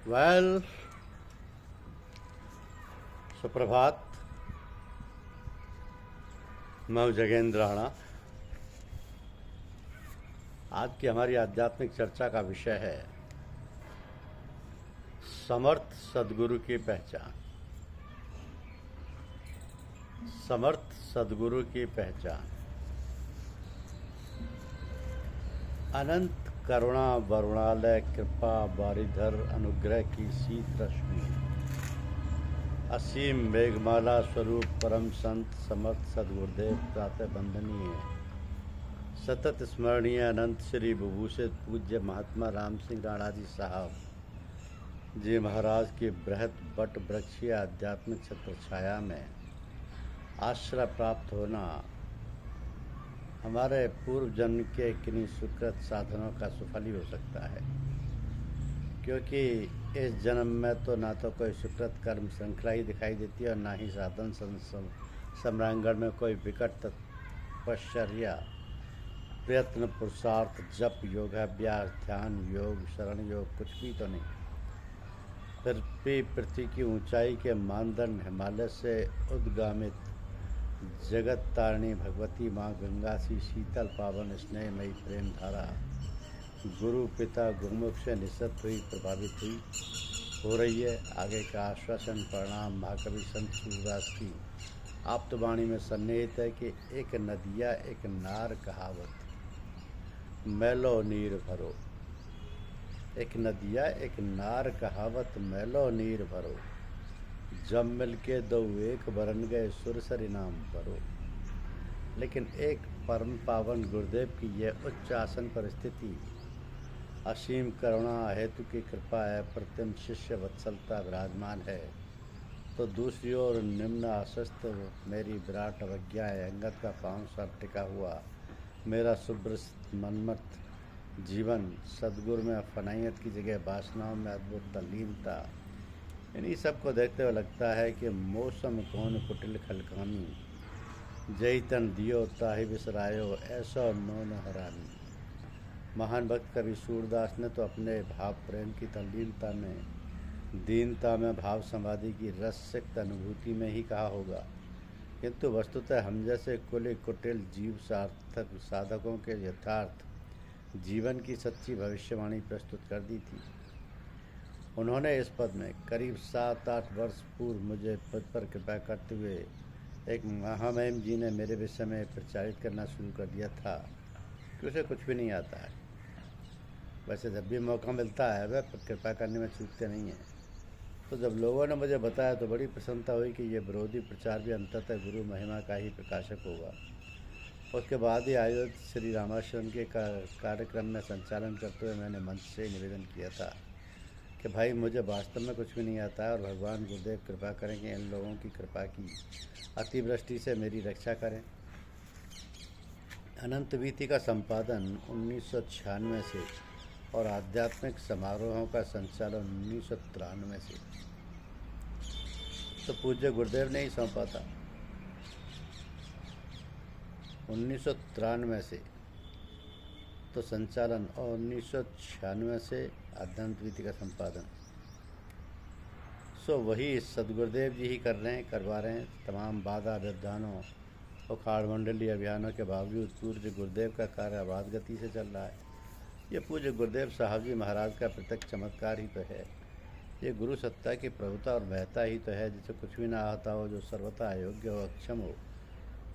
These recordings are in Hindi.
वेल, सुप्रभात। मैं जगेंद्र राणा। आज की हमारी आध्यात्मिक चर्चा का विषय है समर्थ सद्गुरु की पहचान। समर्थ सद्गुरु की पहचान। अनंत करुणा वरुणालय कृपा बारिधर अनुग्रह की शीत रश्मि, असीम मेघमाला स्वरूप परम संत समर्थ सद्गुरुदेव प्रातः वंदनीय, सतत स्मरणीय अनंत श्री विभूषित पूज्य महात्मा राम सिंह राणा जी साहब जी महाराज की बृहत बट वृक्षीय आध्यात्मिक छत्र छाया में आश्रय प्राप्त होना हमारे पूर्व जन्म के किन्हीं सुकृत साधनों का सुफल ही हो सकता है, क्योंकि इस जन्म में तो ना तो कोई सुकृत कर्म श्रृंखला ही दिखाई देती है और ना ही साधन सम्रांगण में कोई विकट तपश्चर्या प्रयत्न पुरुषार्थ जप योगाभ्यास ध्यान योग शरण योग कुछ भी तो नहीं। फिर भी पृथ्वी की ऊंचाई के मानदंड हिमालय से उद्गामित जगत तारिणी भगवती माँ गंगा सी शीतल पावन स्नेहमयी प्रेम धारा गुरु पिता गुरुमुख से निसत हुई प्रभावित हुई हो रही है। आगे का आश्वासन प्रणाम महाकवि संत सूरदास की आप्तवाणी में सन्निहित है कि एक नदिया एक नार कहावत मैलो नीर भरो। एक नदिया एक नार कहावत मैलो नीर भरो, जब मिल के दो एक बरन गए सुरसरी नाम भरो। लेकिन एक परम पावन गुरुदेव की यह उच्च आसन पर स्थिति, असीम करुणा हेतु की कृपा है, प्रतिम शिष्य वत्सलता विराजमान है, तो दूसरी ओर निम्न आशस्त मेरी विराट अवज्ञा है। अंगत का पाँव सब टिका हुआ मेरा शुभ्र मनमत जीवन सद्गुरु में फनाइयत की जगह वासनाओं में अद्भुत तल्लीनता, इन्हीं सब को देखते हुए लगता है कि मौसम कौन कुटिल खलकामी, जय तन दियो ताहि बिसरायो ऐसा नौन हरानी। महान भक्त कवि सूरदास ने तो अपने भाव प्रेम की तल्लीनता में दीनता में भाव समाधि की रसिक अनुभूति में ही कहा होगा, किंतु वस्तुतः हम जैसे कुल कुटिल जीव सार्थक साधकों के यथार्थ जीवन की सच्ची भविष्यवाणी प्रस्तुत कर दी थी। उन्होंने इस पद में करीब 7-8 वर्ष पूर्व मुझे पद पर कृपा करते हुए एक महामहिम जी ने मेरे विषय में प्रचारित करना शुरू कर दिया था कि उसे कुछ भी नहीं आता है। वैसे जब भी मौका मिलता है वह कृपा करने में चूकते नहीं हैं। तो जब लोगों ने मुझे बताया तो बड़ी प्रसन्नता हुई कि यह विरोधी प्रचार भी अंततः गुरु महिमा का ही प्रकाशक होगा। उसके बाद ही आयोजित श्री रामाश्रम के कार्यक्रम में संचालन करते हुए मैंने मंच से निवेदन किया था कि भाई मुझे वास्तव में कुछ भी नहीं आता है और भगवान गुरुदेव कृपा करें कि इन लोगों की कृपा की अतिवृष्टि से मेरी रक्षा करें। अनंत वीथी का संपादन 1996 से और आध्यात्मिक समारोहों का संचालन 1993 से तो पूज्य गुरुदेव ने ही सौंपा था। 1993 से तो संचालन और 1996 से अध्यंत वीथी का संपादन वही सदगुरुदेव जी ही कर रहे हैं, करवा रहे हैं। तमाम बाधा व्यवधानों और खाड़ मंडलीय अभियानों के बावजूद पूज्य गुरुदेव का कार्य आबाद गति से चल रहा है। ये पूज्य गुरुदेव साहब जी महाराज का प्रत्यक्ष चमत्कार ही तो है। ये गुरु सत्ता की प्रभुता और महत्ता ही तो है, जिसे कुछ भी ना आता हो, जो सर्वथा अयोग्य हो अक्षम हो,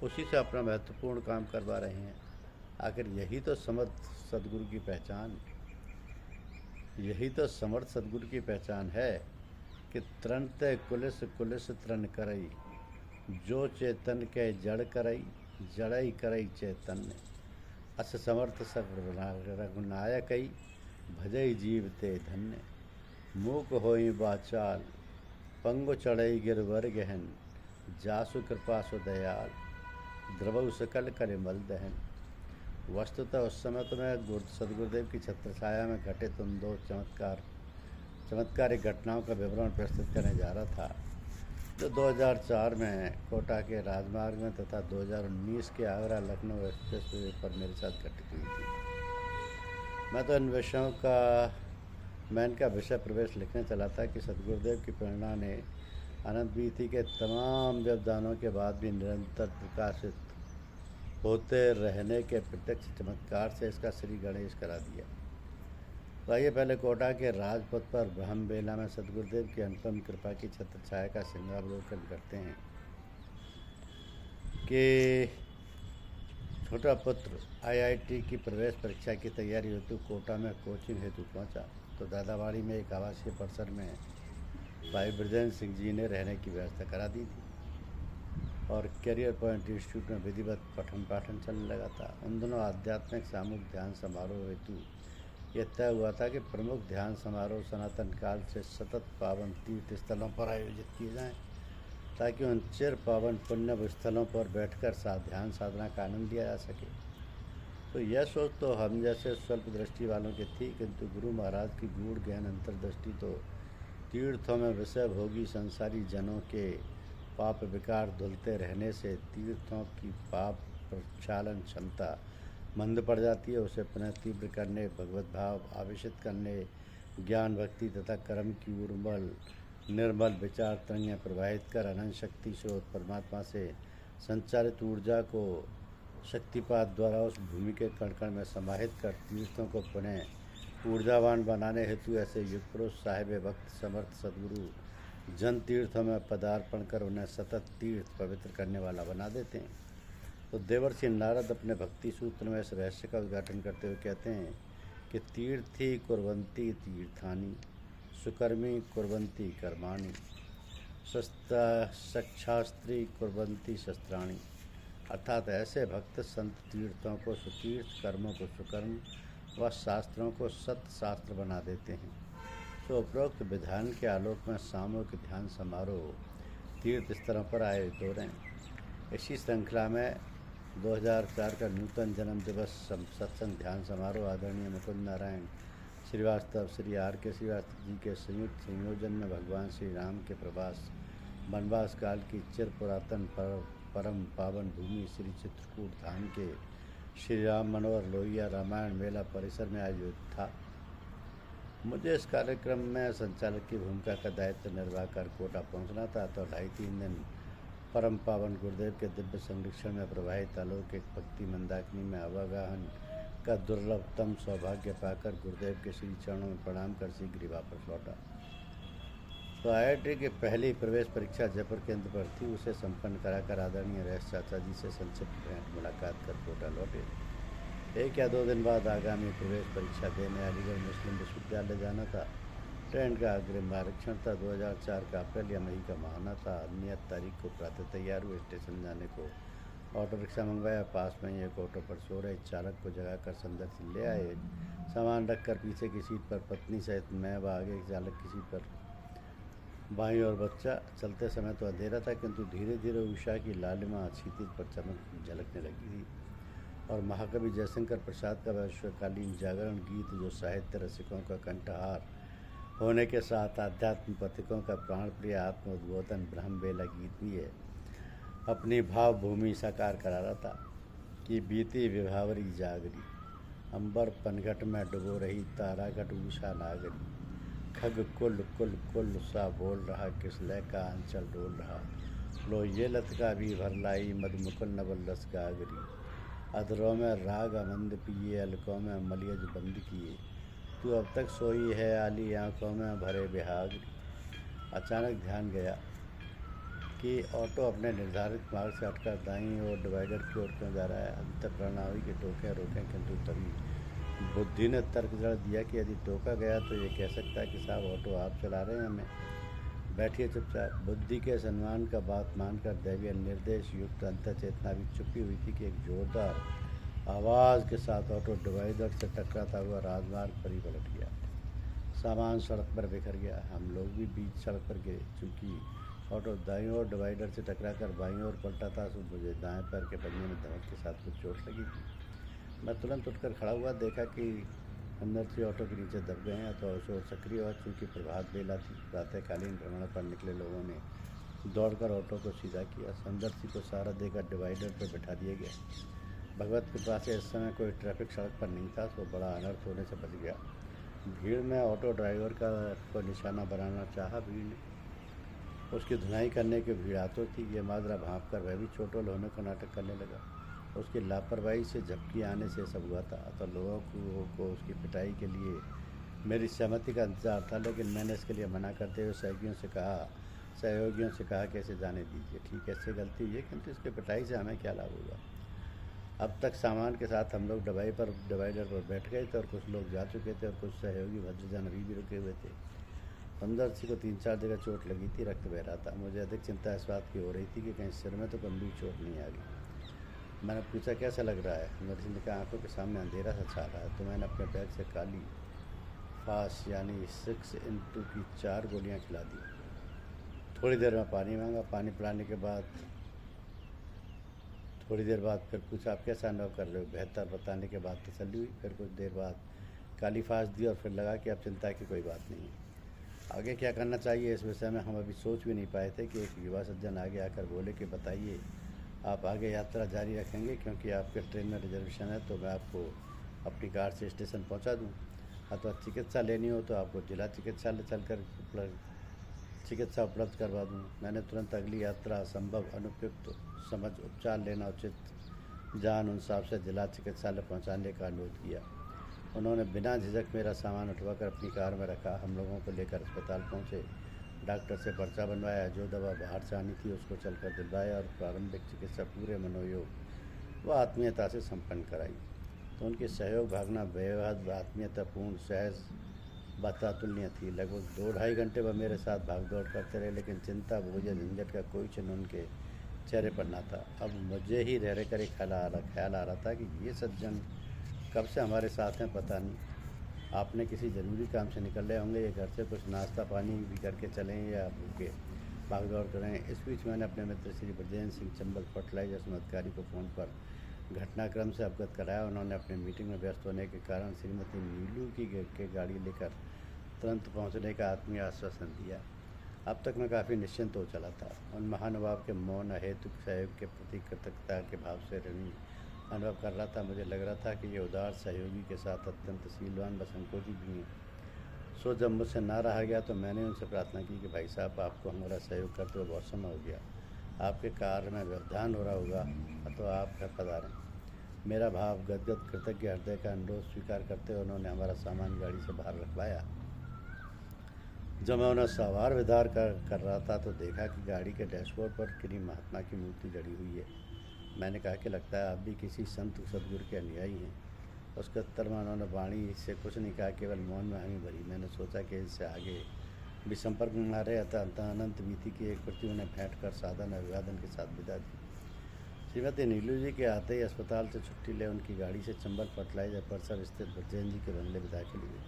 उसी से अपना महत्वपूर्ण काम करवा रहे हैं। आखिर यही तो समर्थ सद्गुरु की पहचान, यही तो समर्थ सद्गुरु की पहचान है कि त्रंत कुलिस कुलिस त्रन करई, जो चेतन के जड़ करई जड़ई करई चैतन्य, अस समर्थ रघुनायकई भजई जीव ते धन्य। मूक होई बाचाल पंगु चढ़ई गिरवर गहन, जासु कृपा सु दयाल द्रवु सकल करे मल दहन। वस्तुतः उस समय तो मैं सदगुरुदेव की छत्र छाया में घटित उन दो चमत्कारिक घटनाओं का विवरण प्रस्तुत करने जा रहा था, जो 2004 में कोटा के राजमार्ग में तथा 2019 के आगरा लखनऊ एक्सप्रेस वे पर मेरे साथ घटित हुई थी। मैं तो इन विषयों का मैं इनका विषय प्रवेश लिखने चला था कि सदगुरुदेव की प्रेरणा ने अनंत बीती के तमाम व्यवधानों के बाद भी निरंतर प्रकाशित होते रहने के प्रत्यक्ष चमत्कार से इसका श्री गणेश करा दिया। तो आइए पहले कोटा के राजपथ पर ब्रह्मबेला में सदगुरुदेव की अनुपम कृपा की छत्र छाया का सिंहावलोकन करते हैं कि छोटा पुत्र आईआईटी की प्रवेश परीक्षा की तैयारी हेतु कोटा में कोचिंग हेतु पहुंचा तो दादावाड़ी में एक आवासीय परिसर में भाई ब्रजेंद्र सिंह जी ने रहने की व्यवस्था करा दी थी और कैरियर पॉइंट इंस्टीट्यूट में विधिवत पठन पाठन चलने लगा था। उन दोनों आध्यात्मिक सामूहिक ध्यान समारोह हेतु यह तय हुआ था कि प्रमुख ध्यान समारोह सनातन काल से सतत पावन तीर्थ स्थलों पर आयोजित किए जाएं ताकि उन चिर पावन पुण्य स्थलों पर बैठकर ध्यान साधना का आनंद लिया जा सके। तो यह सोच तो हम जैसे स्वल्प दृष्टि वालों की थी, किंतु गुरु महाराज की गूढ़ गहन अंतर्दृष्टि तो तीर्थों में विषय भोगी संसारी जनों के पाप विकार धुलते रहने से तीर्थों की पाप प्रक्षालन क्षमता मंद पड़ जाती है। उसे पुनः तीव्र करने, भगवत भाव आवेशित करने, ज्ञान भक्ति तथा कर्म की उर्मल निर्मल विचार तरंगें प्रवाहित कर अनंत शक्ति स्रोत परमात्मा से संचालित ऊर्जा को शक्तिपात द्वारा उस भूमि के कण कण में समाहित कर तीर्थों को पुनः ऊर्जावान बनाने हेतु ऐसे युग पुरुष साहिब वक्त समर्थ सदगुरु जन तीर्थों में पदार्पण कर उन्हें सतत तीर्थ पवित्र करने वाला बना देते हैं। तो देवर्षि नारद अपने भक्ति सूत्र में इस रहस्य का उद्घाटन करते हुए कहते हैं कि तीर्थी कुर्वन्ति तीर्थानि सुकर्मी कुर्वन्ति कर्माणि शस्त्रास्त्री कुर्वन्ति शस्त्राणि। अर्थात ऐसे भक्त संत तीर्थों को सुतीर्थ, कर्मों को सुकर्म व शास्त्रों को सत्शास्त्र बना देते हैं। तो उपरोक्त विधान के आलोक में सामूहिक ध्यान समारोह तीर्थ स्थलों पर आयोजित हो रहे हैं। इसी श्रृंखला में 2004 का नूतन जन्म दिवस सत्संग ध्यान समारोह आदरणीय मुकुंद नारायण श्रीवास्तव श्री R.K. श्रीवास्तव जी के संयुक्त संयोजन में भगवान श्री राम के प्रवास वनवास काल की चिर पुरातन परम पावन भूमि श्री चित्रकूट धाम के श्री राम मनोहर लोहिया रामायण मेला परिसर में आयोजित था। मुझे इस कार्यक्रम में संचालक की भूमिका का दायित्व निर्वाह कर कोटा पहुंचना था। तो 2.5-3 दिन परम पावन गुरुदेव के दिव्य संरक्षण में प्रवाहित अलौकिक भक्ति मंदाकिनी में अवगाहन का दुर्लभतम सौभाग्य पाकर गुरुदेव के श्री चरणों में प्रणाम कर शीघ्र वापस लौटा। तो आईआईटी की पहली प्रवेश परीक्षा जयपुर केंद्र पर थी। उसे संपन्न कराकर आदरणीय रैस चाचा जी से संक्षिप्त भेंट मुलाकात कर कोटा लौटे। 1 या 2 दिन बाद आगामी प्रवेश परीक्षा देने अलीगढ़ मुस्लिम विश्वविद्यालय जाना था। ट्रेन का अग्रिम आरक्षण था। 2004 का अप्रैल या मई का महीना था। नियत तारीख को प्रातः तैयार हुए स्टेशन जाने को ऑटो रिक्शा मंगवाया। पास में ही एक ऑटो पर सो रहे चालक को जगाकर संदर से ले आए। सामान रखकर पीछे की सीट पर पत्नी सहित मैं व आगे चालक की सीट पर बाईं और बच्चा। चलते समय तो अंधेरा था, किंतु धीरे धीरे उषा की लालिमा क्षितिज पर चमक झलकने लगी थी और महाकवि जयशंकर प्रसाद का वैश्वकालीन जागरण गीत, जो साहित्य रसिकों का कंठहार होने के साथ आध्यात्म पथिकों का प्राण प्रिय आत्मोद्बोधन ब्रह्मबेला गीत भी है, अपनी भाव भूमि साकार करा रहा था कि बीती विभावरी जागरी, अंबर पनघट में डुबो रही तारागढ़ उषा नागरी, खग कुल कुल कुल सा बोल रहा, किस लय का अंचल डोल रहा, लो ये लत का भी भर लाई मधुमुकुल नवल रस गागरी, अधरों में राग आनंद पिए, अलकों में मलियज बंद किए, तू अब तक सोई है आली आँखों में भरे बिहागरी। अचानक ध्यान गया कि ऑटो अपने निर्धारित मार्ग से हटकर दाईं ओर डिवाइडर की ओर क्यों जा रहा है। अंत प्रणाली के रोकें, किंतु तभी बुद्धि ने तर्क जड़ दिया कि यदि टोका गया तो ये कह सकता है कि साहब ऑटो आप चला रहे हैं, हमें बैठिए चुपचाप। बुद्धि के सम्मान का बात मानकर दैवीय निर्देश युक्त अंतर चेतना भी चुपी हुई थी कि एक जोरदार आवाज़ के साथ ऑटो डिवाइडर से टकराता हुआ राजमार्ग पर ही पलट गया। सामान सड़क पर बिखर गया। हम लोग भी बीच सड़क पर गिरे। चूँकि ऑटो दाईं ओर डिवाइडर से टकराकर बाईं ओर पलटा था, तो मुझे दाएं पैर के पंजे में धमक के साथ कुछ चोट लगी थी। मैं तुरंत उठकर खड़ा हुआ, देखा कि अंदर से ऑटो के नीचे दब गए हैं। तो शोर सक्रिय हुआ। चूँकि प्रभात बेला थी, प्रातःकालीन भ्रमण पर निकले लोगों ने दौड़कर ऑटो को सीधा किया। संदर्शी को सहारा देकर डिवाइडर पर बैठा दिया गया। भगवत कृपा से इस समय कोई ट्रैफिक सड़क पर नहीं था, तो बड़ा अनर्थ होने से बच गया। भीड़ में ऑटो ड्राइवर का को निशाना बनाना चाहा भीड़ ने। उसकी धुनाई करने की भीड़ आतुर थी। ये माजरा भाँप कर वह भी चोटोल होने का नाटक करने लगा। उसकी लापरवाही से झपकी आने से सब हुआ था, तो लोगों को उसकी पिटाई के लिए मेरी सहमति का इंतजार था, लेकिन मैंने इसके लिए मना करते हुए सहयोगियों से कहा कि इसे जाने दीजिए। ठीक है, इससे गलती हुई है, किंतु इसके पिटाई से हमें क्या लाभ होगा। अब तक सामान के साथ हम लोग डिवाइडर पर बैठ गए थे और कुछ लोग जा चुके थे और कुछ सहयोगी भद्रजन अभी भी रुके हुए थे। सुंदर सी को 3-4 जगह चोट लगी थी, रक्त बह रहा था। मुझे अधिक चिंता इस बात की हो रही थी कि कहीं सिर में तो गंभीर चोट नहीं आ गई। मैंने पूछा, कैसा लग रहा है? नर्स ने कहा, आंखों के सामने अंधेरा सा छा रहा है। तो मैंने अपने बैग से काली फास यानी 6x2 की 4 गोलियां खिला दी। थोड़ी देर में पानी मांगा। पानी पिलाने के बाद थोड़ी देर बाद फिर पूछा, आप कैसा अनुभव कर रहे हो? बेहतर बताने के बाद तसल्ली हुई। फिर कुछ देर बाद काली फास दी और फिर लगा कि अब चिंता की कोई बात नहीं है। आगे क्या करना चाहिए इस विषय में हम अभी सोच भी नहीं पाए थे कि एक युवा सज्जन आगे आकर बोले कि बताइए, आप आगे यात्रा जारी रखेंगे? क्योंकि आपके ट्रेन में रिजर्वेशन है, तो मैं आपको अपनी कार से स्टेशन पहुंचा दूं, अथवा चिकित्सा लेनी हो तो आपको जिला चिकित्सालय चलकर चिकित्सा उपलब्ध करवा दूं। मैंने तुरंत अगली यात्रा संभव अनुपयुक्त समझ उपचार लेना उचित जान उन साहब से जिला चिकित्सालय पहुंचाने का अनुरोध किया। उन्होंने बिना झिझक मेरा सामान उठवाकर अपनी कार में रखा। हम लोगों को लेकर अस्पताल पहुंचे। डॉक्टर से पर्चा बनवाया। जो दवा बाहर से आनी थी उसको चलकर दिलवाया और प्रारंभिक चिकित्सा पूरे मनोयोग व आत्मीयता से संपन्न कराई। तो उनकी सहयोग भावना बेहद आत्मीयतापूर्ण, सहज, बातातुल्य थी। लगभग 2-2.5 घंटे वह मेरे साथ भाग दौड़ करते रहे, लेकिन चिंता, बोझ, झंझट का कोई चिन्ह उनके चेहरे पर ना था। अब मुझे ही रह कर एक ख्याल आ रहा था कि ये सज्जन कब से हमारे साथ हैं पता नहीं। आपने किसी ज़रूरी काम से निकल रहे होंगे या घर से कुछ नाश्ता पानी भी करके चलें या भूखे भाग दौड़ करें। इस बीच मैंने अपने मित्र श्री ब्रजेंद्र सिंह चंबल फर्टिलाइजर्स अधिकारी को फ़ोन पर घटनाक्रम से अवगत कराया। उन्होंने अपने मीटिंग में व्यस्त होने के कारण श्रीमती नीलू की गाड़ी लेकर तुरंत पहुंचने का आत्मीय आश्वासन दिया। अब तक मैं काफ़ी निश्चिंत हो चला था। उन महानुभाव के मौन अहेतुक सहयोग के प्रति कृतज्ञता के भाव से ऋणी अनुभव कर रहा था। मुझे लग रहा था कि ये उदार सहयोगी के साथ अत्यंत शीलवान व संकोची भी हैं। सो जब मुझसे ना रहा गया तो मैंने उनसे प्रार्थना की कि भाई साहब, आपको हमारा सहयोग करते हुए बहुत समय हो गया। आपके कार्य में व्यवधान हो रहा होगा, अथवा आप घर पधारें। मेरा भाव गदगद कृतज्ञ हृदय का अनुरोध स्वीकार करते हुए उन्होंने हमारा सामान गाड़ी से बाहर रखवाया। जब मैं उन्हें सवार विदार कर रहा था तो देखा कि गाड़ी के डैशबोर्ड पर किन्हीं महात्मा की मूर्ति जड़ी हुई है। मैंने कहा कि लगता है आप भी किसी संत सदगुरु के अनुयायी हैं। उसके उत्तर में उन्होंने वाणी से कुछ नहीं कहा, केवल मौन में हामी भरी। मैंने सोचा कि इससे आगे भी संपर्क में ना रहे, अतः अनंत बीती की एक प्रति उन्हें भेंट कर साधन अभिवादन के साथ विदा दी। श्रीमती नीलू जी के आते ही अस्पताल से छुट्टी ले उनकी गाड़ी से चंबल फर्टिलाइजर परिसर स्थित ब्रजेंद्र जी के बंगले में दाखिल हुए।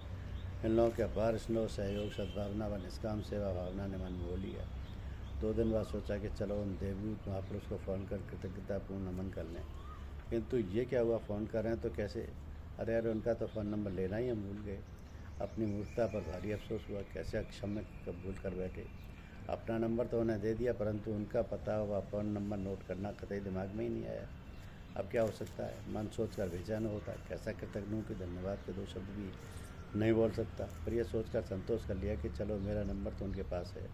इन लोगों के अपार स्नेह, सहयोग, सद्भावना व निष्काम सेवा भावना ने मन मोह लिया। 2 दिन बाद सोचा कि चलो उन देवदूत महापुरुष को फ़ोन कर कृतज्ञतापूर्ण नमन कर लें, किंतु ये क्या हुआ, फ़ोन कर रहे हैं तो कैसे? अरे उनका तो फ़ोन नंबर लेना ही हम भूल गए। अपनी मूर्खता पर भारी अफसोस हुआ। कैसे अक्षम्य भूल कर बैठे। अपना नंबर तो उन्हें दे दिया, परंतु उनका पता व फ़ोन नंबर नोट करना कतई दिमाग में ही नहीं आया। अब क्या हो सकता है? मन सोच कर बेचैन होता। कैसा कृतज्ञ हूँ कि धन्यवाद के 2 शब्द भी नहीं बोल सकता। पर यह सोचकर संतोष कर लिया कि चलो मेरा नंबर तो उनके पास है,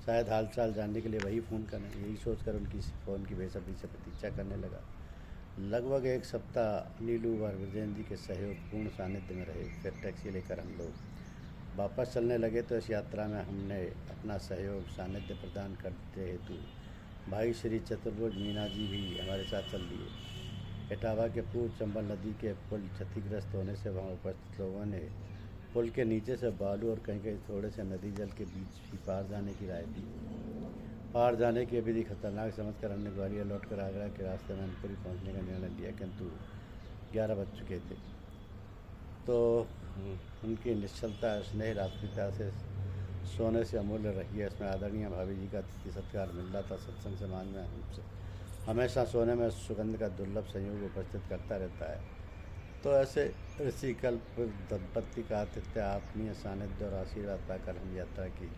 शायद हालचाल जानने के लिए वही फ़ोन करें। यही सोचकर उनकी फ़ोन की बेसब्री से प्रतीक्षा करने लगा। लगभग 1 सप्ताह नीलू व ब्रजेंद्र जी के सहयोग पूर्ण सानिध्य में रहे। फिर टैक्सी लेकर हम लोग वापस चलने लगे तो इस यात्रा में हमने अपना सहयोग सानिध्य प्रदान करते हेतु भाई श्री चतुर्भुज मीना जी भी हमारे साथ चल दिए। इटावा के पूर्व चंबल नदी के पुल क्षतिग्रस्त होने से वहाँ उपस्थित लोगों ने पुल के नीचे से बालू और कहीं कहीं थोड़े से नदी जल के बीच ही पार जाने की राय दी। पार जाने की विधि खतरनाक समझकर हमने ग्वालियर लौटकर आगरा के रास्ते में अनपुरी पहुंचने का निर्णय लिया, किंतु 11 बज चुके थे। तो उनकी निश्चलता, स्नेह, आत्मीयता से सोने से अमूल्य रही है। इसमें आदरणीय भाभी जी का अतिथि सत्कार मिल रहा था। सत्संग समाज में हमसे हमेशा सोने में सुगंध का दुर्लभ संयोग उपस्थित करता रहता है। तो ऐसे ऋषिकल्प दंपत्ति का आतिथ्य, आत्मीय सानिध्य और आशीर्वाद पाकर हम यात्रा की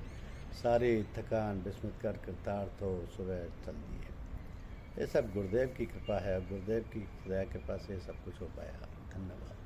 सारी थकान विस्मृत कर कृतार्थ हो सुबह चल दिए। ये सब गुरुदेव की कृपा है। गुरुदेव की दया कृपा से सब कुछ हो पाया। धन्यवाद।